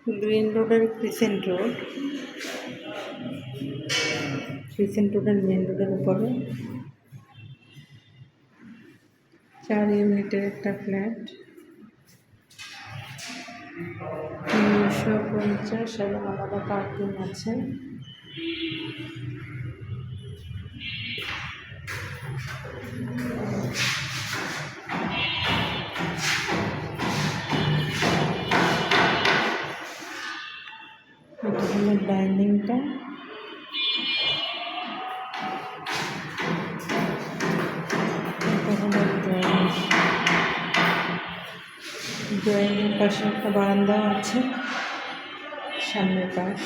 Green রোডের crescent রোডের main রোডের উপরে 4 ইউনিটের একটা ফ্ল্যাট 350 এবং আলাদা পার্কিং আছে। এটা হলো ডাইনিংটা, ড্রয়িং পাশে একটা বারান্দা আছে, সামনের পাশ।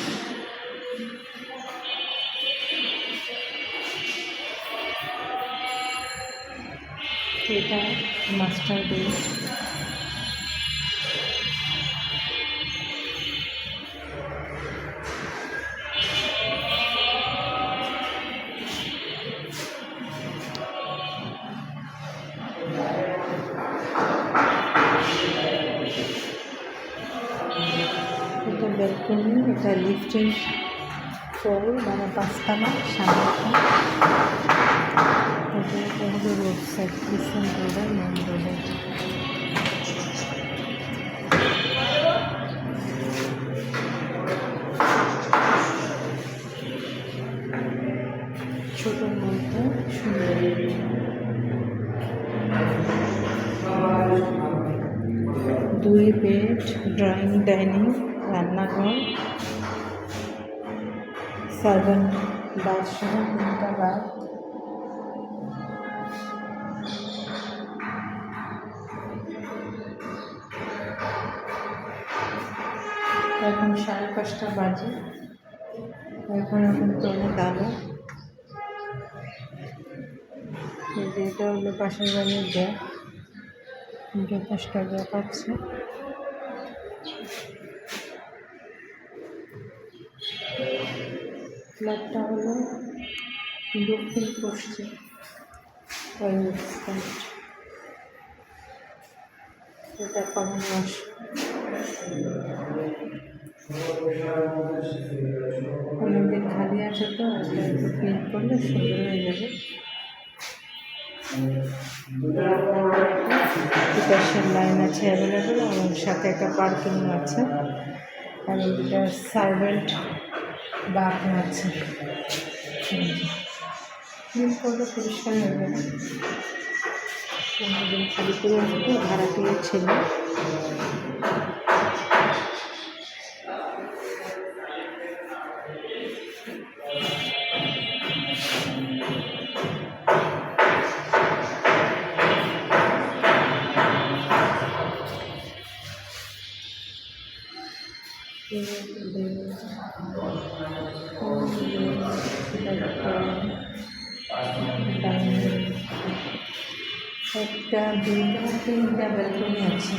এটা মাস্টার বেড, এটা ব্যালকনি, এটা লিফটিং ফ্লোর মানে 5 তলা, সামনে এটা হলো রোড সাইড, ক্রিসেন্ট রোডের মেন রোডে। ছোটোর মধ্যে সুন্দর, 2 বেড, ড্রয়িং, ডাইনিং, রান্নাঘর, সার্ভেন্ট বাথসহ 3টা বাথ। এখন 5:30 বাজে, এখন তো অনেক আলো। এটা হলো পাশের বাড়ির গ্যাপ, যথেষ্ট গ্যাপ আছে। ফ্ল্যাটটা হলো দক্ষিণ পশ্চিম এটা কমন ওয়াশ। অনেকদিন খালি আছে তো, একটু ক্লিন করলে সুন্দর হয়ে যাবে। প্রিপারেশন লাইন আছে অ্যাভেলেবেল, এবং সাথে একটা পার্কিং আছে, এবং 2টা সার্ভেন্ট বাথ আছে। ক্লিন করলে পরিষ্কার হয়ে যাবে। অনেকদিন খালি করে আসবো, ভাড়াটিয়ে ছিল। একটা 2টা 3টা ব্যালকনি আছে।